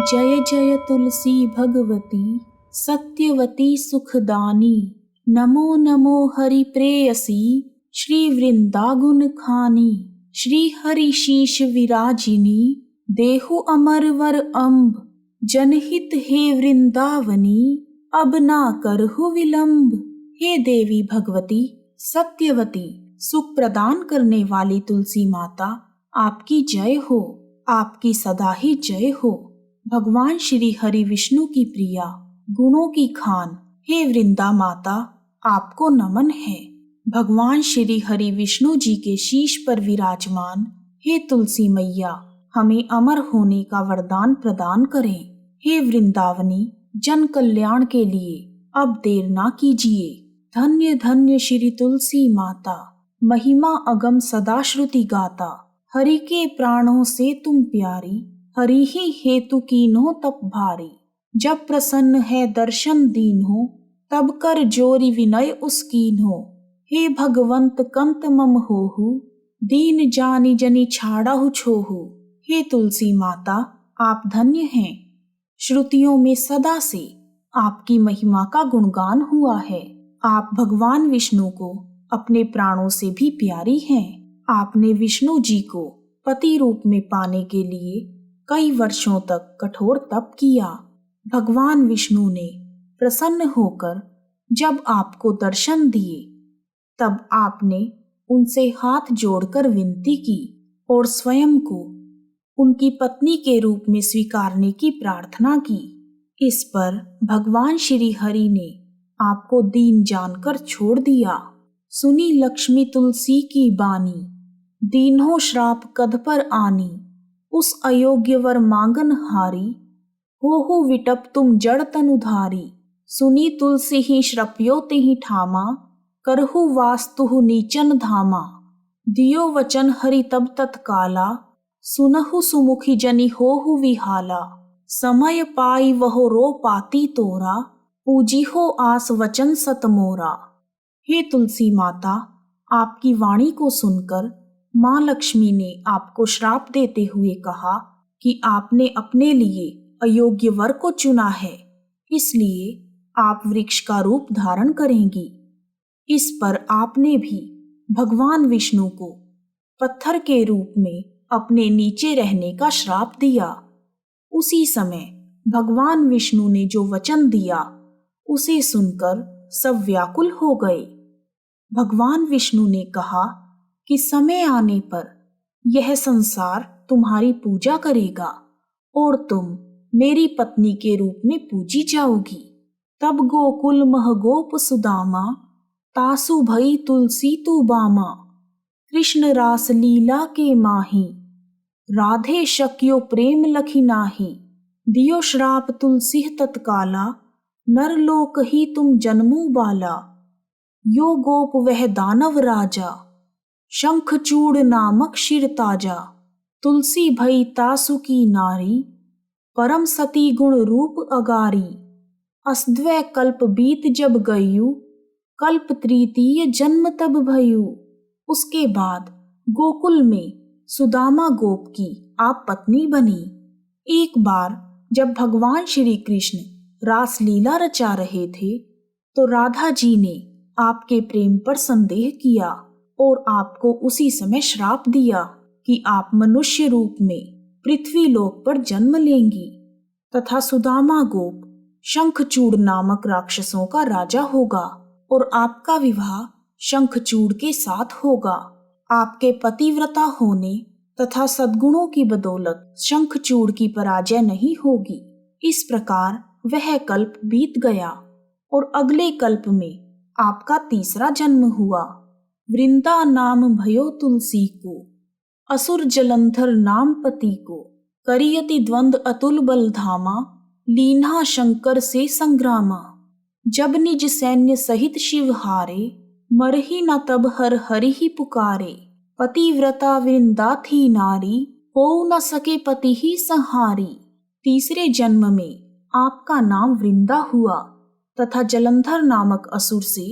जय जय तुलसी भगवती सत्यवती सुखदानी। नमो नमो हरि प्रेयसी श्री वृंदागुन खानी। श्री हरि शीश विराजिनी देहु अमर वर अम्ब। जनहित हे वृंदावनी अब ना करहु विलंब। हे देवी भगवती सत्यवती सुख प्रदान करने वाली तुलसी माता, आपकी जय हो, आपकी सदा ही जय हो। भगवान श्री हरि विष्णु की प्रिया, गुणों की खान, हे वृंदा माता आपको नमन है। भगवान श्री हरि विष्णु जी के शीश पर विराजमान हे तुलसी मैया, हमें अमर होने का वरदान प्रदान करें। हे वृंदावनी जन कल्याण के लिए अब देर ना कीजिए। धन्य धन्य श्री तुलसी माता, महिमा अगम सदा श्रुति गाता। हरि के प्राणों से तुम प्यारी, हरि ही हेतु कीन्हो तप भारी। जब प्रसन्न है दर्शन दीन हो, तब कर जोरी विनय उसकीन हो। हे भगवंत कंत मम होहु, दीन जानी जनी छाड़ाहु छोहु। हे तुलसी माता आप धन्य हैं, श्रुतियों में सदा से आपकी महिमा का गुणगान हुआ है। आप भगवान विष्णु को अपने प्राणों से भी प्यारी हैं। आपने विष्णु जी को पति रूप में पाने के लिए कई वर्षों तक कठोर तप किया। भगवान विष्णु ने प्रसन्न होकर जब आपको दर्शन दिए, तब आपने उनसे हाथ जोड़कर विनती की और स्वयं को उनकी पत्नी के रूप में स्वीकारने की प्रार्थना की। इस पर भगवान श्री हरि ने आपको दीन जानकर छोड़ दिया। सुनी लक्ष्मी तुलसी की बानी, दीन्हो श्राप कध पर आनी। उस अयोग्य वर मांगन हारी, होहु विटप तुम जड़ तनुधारी। सुनी तुलसी ही श्रप्यो तिहि ठामा, करहु वास्तु नीचन धामा। दियो वचन हरि तब तत्काला, सुनहु सुमुखी जनि होहु विहाला। समय पाई वहो रो पाती तोरा, पूजी हो आस वचन सत मोरा। हे तुलसी माता, आपकी वाणी को सुनकर माँ लक्ष्मी ने आपको श्राप देते हुए कहा कि आपने अपने लिए अयोग्य वर को चुना है, इसलिए आप वृक्ष का रूप धारण करेंगी। इस पर आपने भी भगवान विष्णु को पत्थर के रूप में अपने नीचे रहने का श्राप दिया। उसी समय भगवान विष्णु ने जो वचन दिया, उसे सुनकर सब व्याकुल हो गए। भगवान विष्णु ने कहा कि समय आने पर यह संसार तुम्हारी पूजा करेगा और तुम मेरी पत्नी के रूप में पूजी जाओगी। तब गोकुल मह गोप सुदामा, तासु भई तुलसी तू बामा। कृष्ण रास लीला के माही, राधे शक्यो प्रेम लखी नाही। दियो श्राप तुलसी तत्काला, नरलोक ही तुम जन्मू बाला। यो गोप वह दानव राजा, शंखचूड़ नामक शिर ताजा। तुलसी भई तासु की नारी, परम सती गुण रूप अगारी। अस्द्वै कल्प बीत जब गयु, कल्प तृतीय जन्म तब भयु। उसके बाद गोकुल में सुदामा गोप की आप पत्नी बनी। एक बार जब भगवान श्री कृष्ण रासलीला रचा रहे थे, तो राधा जी ने आपके प्रेम पर संदेह किया और आपको उसी समय श्राप दिया कि आप मनुष्य रूप में पृथ्वी लोक पर जन्म लेंगी तथा सुदामा गोप शंखचूड़ नामक राक्षसों का राजा होगा और आपका विवाह शंखचूड़ के साथ होगा। आपके पतिव्रता होने तथा सद्गुणों की बदौलत शंखचूड़ की पराजय नहीं होगी। इस प्रकार वह कल्प बीत गया और अगले कल्प में आपका तीसरा जन्म हुआ। वृंदा नाम भयो तुलसी को, असुर जलंधर नाम पति को। करियति द्वंद अतुल बल धामा, लीन्हा शंकर से संग्रामा। जब निज सैन्य सहित शिव हारे, मरही न तब हर हरि ही पुकारे। पतिव्रता वृंदा थी नारी, हो न सके पति ही संहारी। तीसरे जन्म में आपका नाम वृंदा हुआ तथा जलंधर नामक असुर से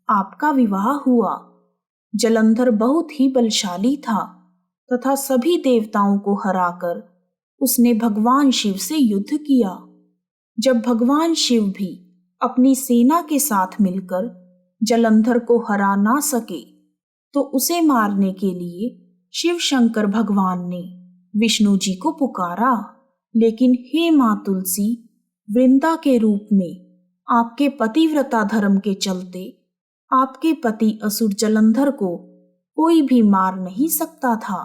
आपका विवाह हुआ। जलंधर बहुत ही बलशाली था तथा सभी देवताओं को हराकर उसने भगवान शिव से युद्ध किया। जब भगवान शिव भी अपनी सेना के साथ मिलकर जलंधर को हरा ना सके तो उसे मारने के लिए शिव शंकर भगवान ने विष्णु जी को पुकारा। लेकिन हे माँ तुलसी, वृंदा के रूप में आपके पतिव्रता धर्म के चलते आपके पति असुर जलंधर को कोई भी मार नहीं सकता था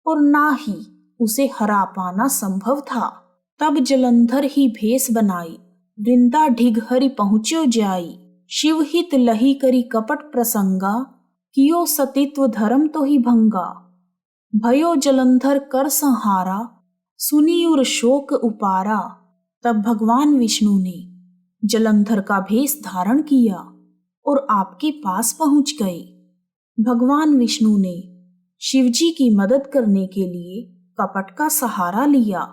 और ना ही उसे हरा पाना संभव था। तब जलंधर ही भेष बनाई, वृंदा ढिग हरि पहुँच्यो जाई। शिव हित लही करी कपट प्रसंगा, कियो सतित्व धर्म तो ही भंगा। भयो जलंधर कर संहारा, सुनियुर शोक उपारा। तब भगवान विष्णु ने जलंधर का भेष धारण किया और आपके पास पहुंच गए। भगवान विष्णु ने शिवजी की मदद करने के लिए कपट का सहारा लिया,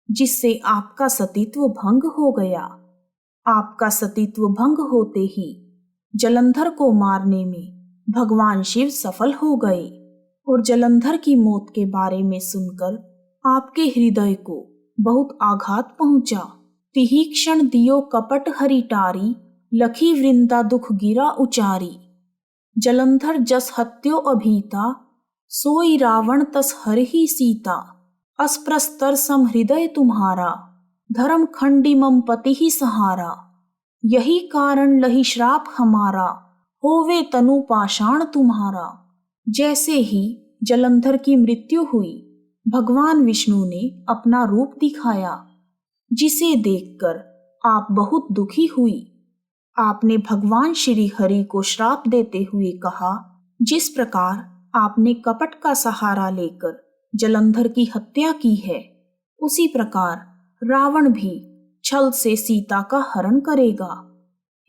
जिससे आपका सतीत्व भंग हो गया। आपका सतीत्व भंग होते ही जलंधर को मारने में भगवान शिव सफल हो गए और जलंधर की मौत के बारे में सुनकर आपके हृदय को बहुत आघात पहुंचा। तिही क्षण दियो कपट हरि टारी, लखी वृंदा दुख गिरा उचारी। जलंधर जस हत्यो अभीता, सोई रावण तस हर ही सीता। अस्प्रस्तर सम हृदय तुम्हारा, धर्म खंडी मम पति ही सहारा। यही कारण लही श्राप हमारा, होवे तनु पाषाण तुम्हारा। जैसे ही जलंधर की मृत्यु हुई, भगवान विष्णु ने अपना रूप दिखाया, जिसे देखकर आप बहुत दुखी हुई। आपने भगवान श्री हरि को श्राप देते हुए कहा, जिस प्रकार आपने कपट का सहारा लेकर जलंधर की हत्या की है, उसी प्रकार रावण भी छल से सीता का हरण करेगा।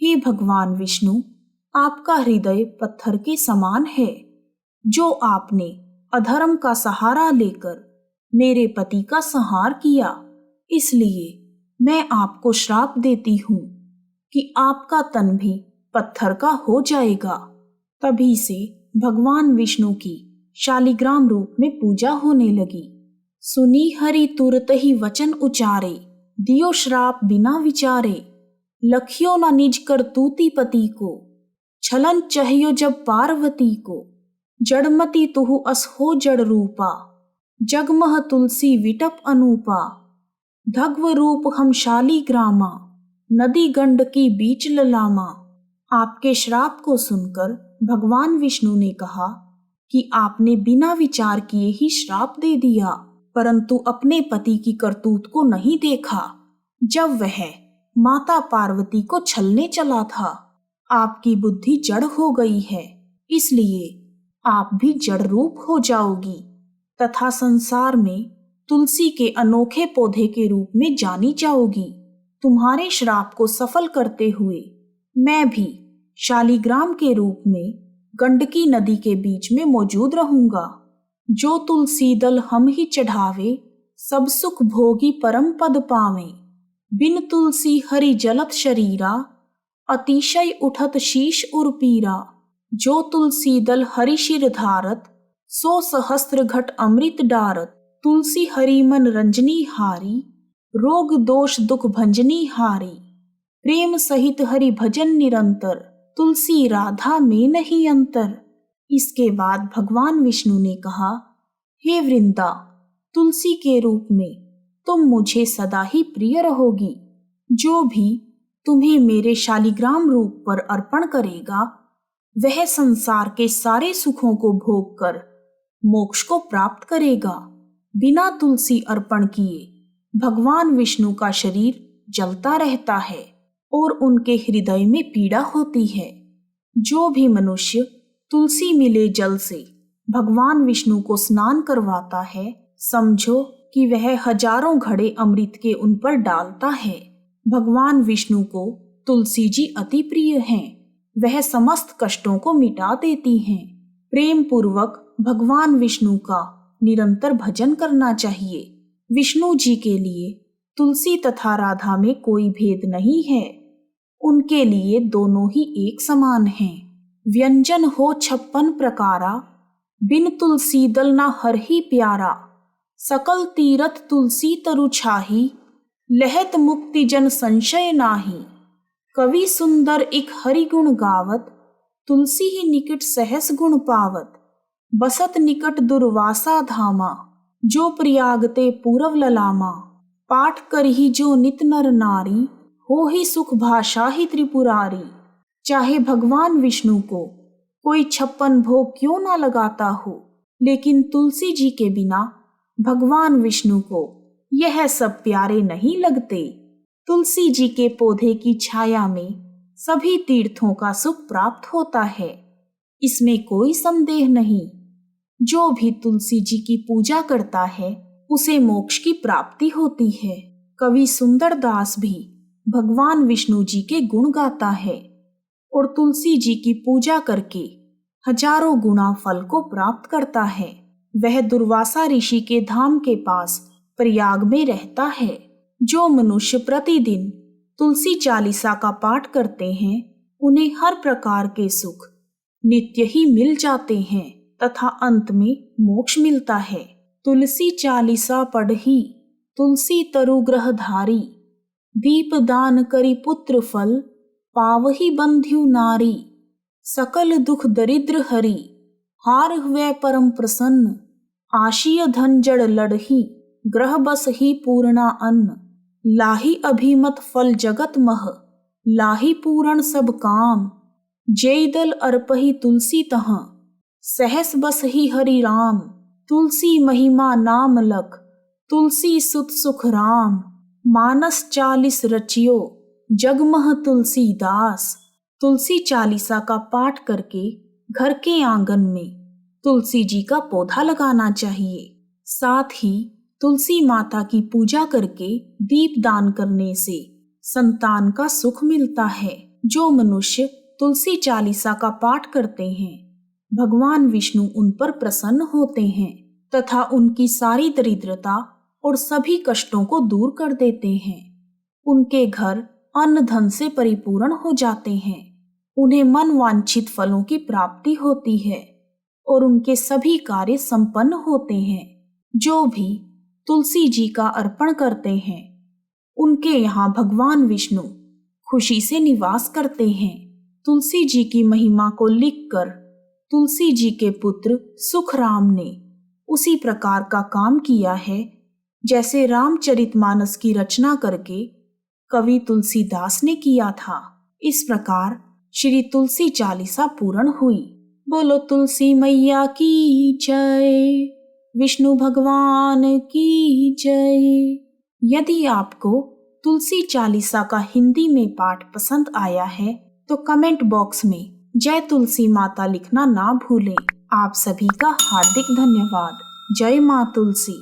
हे भगवान विष्णु, आपका हृदय पत्थर के समान है। जो आपने अधर्म का सहारा लेकर मेरे पति का संहार किया, इसलिए मैं आपको श्राप देती हूँ कि आपका तन भी पत्थर का हो जाएगा। तभी से भगवान विष्णु की शालिग्राम रूप में पूजा होने लगी। सुनी हरि तुरत ही वचन उचारे, दियो श्राप बिना विचारे। लखियो न निज करतूती पति को, छलन चाहियो जब पार्वती को। जड़मती तुहु अस हो जड़ रूपा, जगमह तुलसी विटप अनूपा। धग्व रूप हम शालिग्रामा, नदी गंड की बीच ललामा। आपके श्राप को सुनकर भगवान विष्णु ने कहा कि आपने बिना विचार किए ही श्राप दे दिया, परंतु अपने पति की करतूत को नहीं देखा जब वह माता पार्वती को छलने चला था। आपकी बुद्धि जड़ हो गई है, इसलिए आप भी जड़ रूप हो जाओगी तथा संसार में तुलसी के अनोखे पौधे के रूप में जानी जाओगी। तुम्हारे श्राप को सफल करते हुए मैं भी शालिग्राम के रूप में गंडकी नदी के बीच में मौजूद रहूंगा। जो तुलसी दल हम ही चढ़ावे, सब सुख भोगी परम पद पावे। बिन तुलसी हरि जलत शरीरा, अतिशय उठत शीश उर्पीरा। जो तुलसी दल हरि शिर धारत, सो सहस्त्र घट अमृत डारत। तुलसी हरि मन रंजनी हारी, रोग दोष दुख भंजनी हारी। प्रेम सहित हरि भजन निरंतर, तुलसी राधा में नहीं अंतर। इसके बाद भगवान विष्णु ने कहा, हे वृंदा, तुलसी के रूप में तुम मुझे सदा ही प्रिय रहोगी। जो भी तुम्हें मेरे शालिग्राम रूप पर अर्पण करेगा, वह संसार के सारे सुखों को भोग कर मोक्ष को प्राप्त करेगा। बिना तुलसी अर्पण किए भगवान विष्णु का शरीर जलता रहता है और उनके हृदय में पीड़ा होती है। जो भी मनुष्य तुलसी मिले जल से भगवान विष्णु को स्नान करवाता है, समझो कि वह हजारों घड़े अमृत के उन पर डालता है। भगवान विष्णु को तुलसी जी अति प्रिय हैं। वह समस्त कष्टों को मिटा देती हैं। प्रेम पूर्वक भगवान विष्णु का निरंतर भजन करना चाहिए। विष्णु जी के लिए तुलसी तथा राधा में कोई भेद नहीं है। उनके लिए दोनों ही एक समान हैं। व्यंजन हो 56 प्रकारा, बिन तुलसी दल ना हर ही प्यारा। सकल तीरथ तुलसी तरु छाही, लहत मुक्ति जन संशय नाही। कवि सुंदर एक हरि गुण गावत, तुलसी ही निकट सहस गुण पावत। बसत निकट दुर्वासा धामा, जो प्रयागते पूरव ललामा। पाठ करही जो नित नर नारी, हो ही सुख भाषा ही त्रिपुरारी। चाहे भगवान विष्णु को कोई 56 भोग क्यों ना लगाता हो, लेकिन तुलसी जी के बिना भगवान विष्णु को यह सब प्यारे नहीं लगते। तुलसी जी के पौधे की छाया में सभी तीर्थों का सुख प्राप्त होता है, इसमें कोई संदेह नहीं। जो भी तुलसी जी की पूजा करता है उसे मोक्ष की प्राप्ति होती है। कवि सुंदर दास भी भगवान विष्णु जी के गुण गाता है और तुलसी जी की पूजा करके हजारों गुना फल को प्राप्त करता है। वह दुर्वासा ऋषि के धाम के पास प्रयाग में रहता है। जो मनुष्य प्रतिदिन तुलसी चालीसा का पाठ करते हैं उन्हें हर प्रकार के सुख नित्य ही मिल जाते हैं तथा अंत में मोक्ष मिलता है। तुलसी चालीसा पढ़ी, तुलसी तरु ग्रह धारी। दीप दान करी पुत्र फल, पावही बंध्यु नारी। सकल दुख दरिद्र हरि, हार हुए परम प्रसन्न। आशीय धन जड़ लड़ही, ग्रह बस ही पूर्णा अन्न। लाही अभिमत फल जगत मह, लाही पूरण सब काम। जय दल अर्पही तुलसी तहाँ, सहस बस ही हरि राम। तुलसी महिमा नाम लख, तुलसी सुत सुख राम। मानस 40 रचियो, जगमह तुलसीदास। तुलसी चालीसा का पाठ करके घर के आंगन में तुलसी जी का पौधा लगाना चाहिए। साथ ही तुलसी माता की पूजा करके दीप दान करने से संतान का सुख मिलता है। जो मनुष्य तुलसी चालीसा का पाठ करते हैं भगवान विष्णु उन पर प्रसन्न होते हैं तथा उनकी सारी दरिद्रता और सभी कष्टों को दूर कर देते हैं। उनके घर अन्न धन से परिपूर्ण हो जाते हैं। उन्हें मन वांछित फलों की प्राप्ति होती है और उनके सभी कार्य संपन्न होते हैं। जो भी तुलसी जी का अर्पण करते हैं उनके यहाँ भगवान विष्णु खुशी से निवास करते हैं। तुलसी जी की महिमा को लिखकर तुलसी जी के पुत्र सुखराम ने उसी प्रकार का काम किया है जैसे रामचरितमानस की रचना करके कवि तुलसीदास ने किया था। इस प्रकार श्री तुलसी चालीसा पूर्ण हुई। बोलो तुलसी मैया की जय, विष्णु भगवान की जय। यदि आपको तुलसी चालीसा का हिंदी में पाठ पसंद आया है तो कमेंट बॉक्स में जय तुलसी माता लिखना ना भूलें। आप सभी का हार्दिक धन्यवाद। जय मां तुलसी।